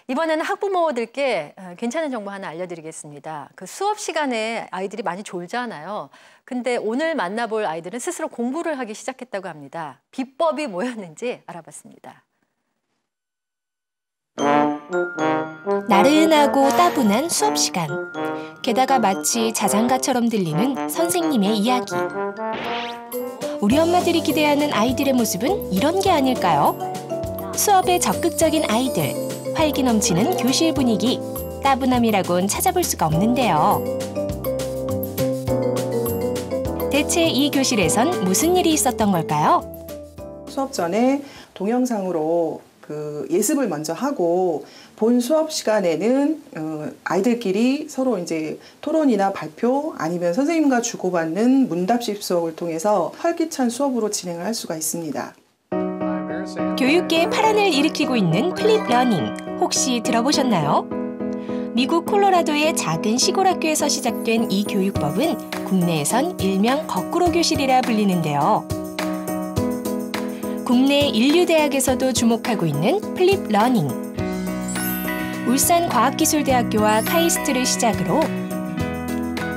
이번에는 학부모들께 괜찮은 정보 하나 알려드리겠습니다. 그 수업 시간에 아이들이 많이 졸잖아요. 근데 오늘 만나볼 아이들은 스스로 공부를 하기 시작했다고 합니다. 비법이 뭐였는지 알아봤습니다. 나른하고 따분한 수업 시간. 게다가 마치 자장가처럼 들리는 선생님의 이야기. 우리 엄마들이 기대하는 아이들의 모습은 이런 게 아닐까요? 수업에 적극적인 아이들, 활기 넘치는 교실 분위기, 따분함이라곤 찾아볼 수가 없는데요. 대체 이 교실에선 무슨 일이 있었던 걸까요? 수업 전에 동영상으로 예습을 먼저 하고 본 수업 시간에는 아이들끼리 서로 이제 토론이나 발표 아니면 선생님과 주고받는 문답식 수업을 통해서 활기찬 수업으로 진행을 할 수가 있습니다. 교육계에 파란을 일으키고 있는 플립 러닝, 혹시 들어보셨나요? 미국 콜로라도의 작은 시골 학교에서 시작된 이 교육법은 국내에선 일명 거꾸로 교실이라 불리는데요. 국내 인류대학에서도 주목하고 있는 플립 러닝. 울산과학기술대학교와 카이스트를 시작으로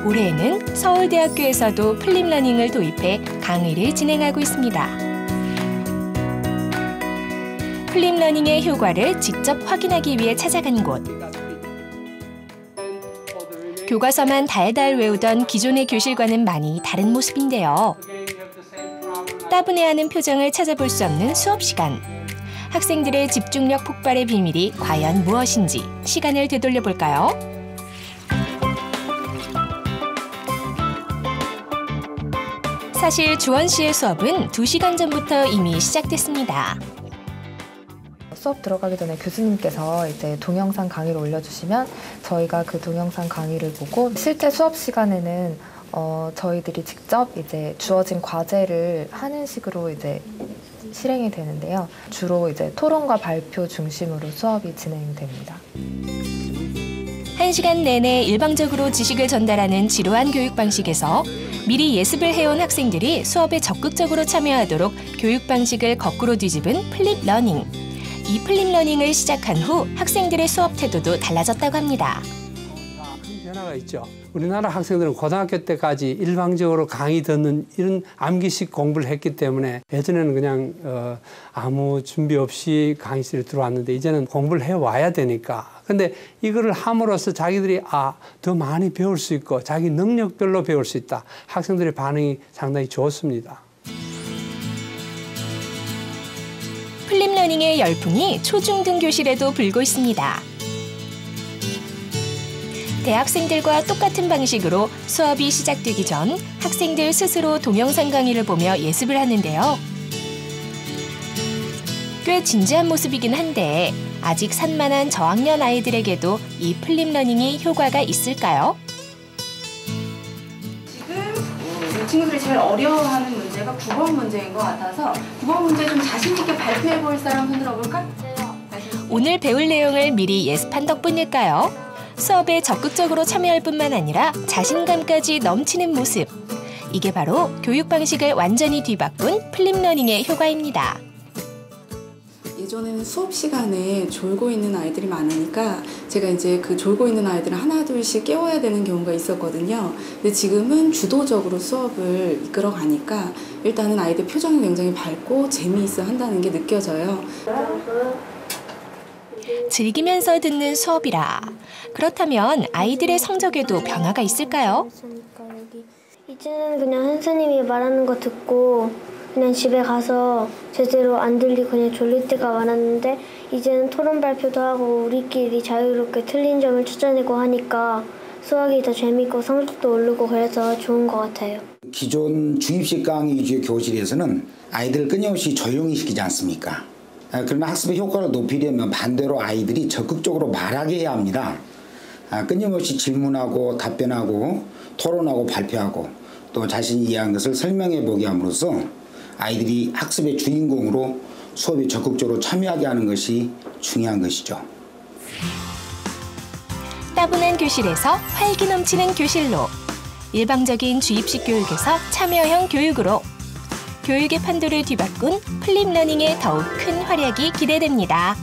올해에는 서울대학교에서도 플립 러닝을 도입해 강의를 진행하고 있습니다. 플립 러닝의 효과를 직접 확인하기 위해 찾아간 곳. 교과서만 달달 외우던 기존의 교실과는 많이 다른 모습인데요. 따분해하는 표정을 찾아볼 수 없는 수업 시간. 학생들의 집중력 폭발의 비밀이 과연 무엇인지 시간을 되돌려 볼까요? 사실 주원 씨의 수업은 2시간 전부터 이미 시작됐습니다. 수업 들어가기 전에 교수님께서 이제 동영상 강의를 올려주시면 저희가 그 동영상 강의를 보고 실제 수업 시간에는 저희들이 직접 이제 주어진 과제를 하는 식으로 이제 실행이 되는데요. 주로 이제 토론과 발표 중심으로 수업이 진행됩니다. 1시간 내내 일방적으로 지식을 전달하는 지루한 교육 방식에서 미리 예습을 해온 학생들이 수업에 적극적으로 참여하도록 교육 방식을 거꾸로 뒤집은 플립 러닝. 이 플립 러닝을 시작한 후 학생들의 수업 태도도 달라졌다고 합니다. 큰 변화가 있죠. 우리나라 학생들은 고등학교 때까지 일방적으로 강의 듣는 이런 암기식 공부를 했기 때문에 예전에는 그냥 아무 준비 없이 강의실에 들어왔는데 이제는 공부를 해와야 되니까. 근데 이거를 함으로써 자기들이 더 많이 배울 수 있고 자기 능력별로 배울 수 있다. 학생들의 반응이 상당히 좋습니다. 플립 러닝의 열풍이 초중등 교실에도 불고 있습니다. 대학생들과 똑같은 방식으로 수업이 시작되기 전 학생들 스스로 동영상 강의를 보며 예습을 하는데요. 꽤 진지한 모습이긴 한데 아직 산만한 저학년 아이들에게도 이 플립 러닝이 효과가 있을까요? 지금 이 친구들이 제일 어려워하는 문제가 9번 문제인 것 같아서 9번 문제 좀 자신 있게 발표해 볼 사람 손 들어볼까? 오늘 배울 내용을 미리 예습한 덕분일까요? 수업에 적극적으로 참여할 뿐만 아니라 자신감까지 넘치는 모습. 이게 바로 교육 방식을 완전히 뒤바꾼 플립 러닝의 효과입니다. 예전에는 수업 시간에 졸고 있는 아이들이 많으니까 제가 이제 그 졸고 있는 아이들을 하나 둘씩 깨워야 되는 경우가 있었거든요. 근데 지금은 주도적으로 수업을 이끌어 가니까 일단은 아이들 표정이 굉장히 밝고 재미있어 한다는 게 느껴져요. 즐기면서 듣는 수업이라. 그렇다면 아이들의 성적에도 변화가 있을까요? 이제는 그냥 선생님이 말하는 거 듣고 그냥 집에 가서 제대로 안 들리고 그냥 졸릴 때가 많았는데 이제는 토론 발표도 하고 우리끼리 자유롭게 틀린 점을 찾아내고 하니까 수학이 더 재밌고 성적도 오르고 그래서 좋은 것 같아요. 기존 중입식 강의 위주의 교실에서는 아이들을 끊임없이 조용히 시키지 않습니까? 그러나 학습의 효과를 높이려면 반대로 아이들이 적극적으로 말하게 해야 합니다. 끊임없이 질문하고 답변하고 토론하고 발표하고 또 자신이 이해한 것을 설명해 보게 함으로써 아이들이 학습의 주인공으로 수업에 적극적으로 참여하게 하는 것이 중요한 것이죠. 따분한 교실에서 활기 넘치는 교실로, 일방적인 주입식 교육에서 참여형 교육으로 교육의 판도를 뒤바꾼 플립 러닝의 더욱 큰 활약이 기대됩니다.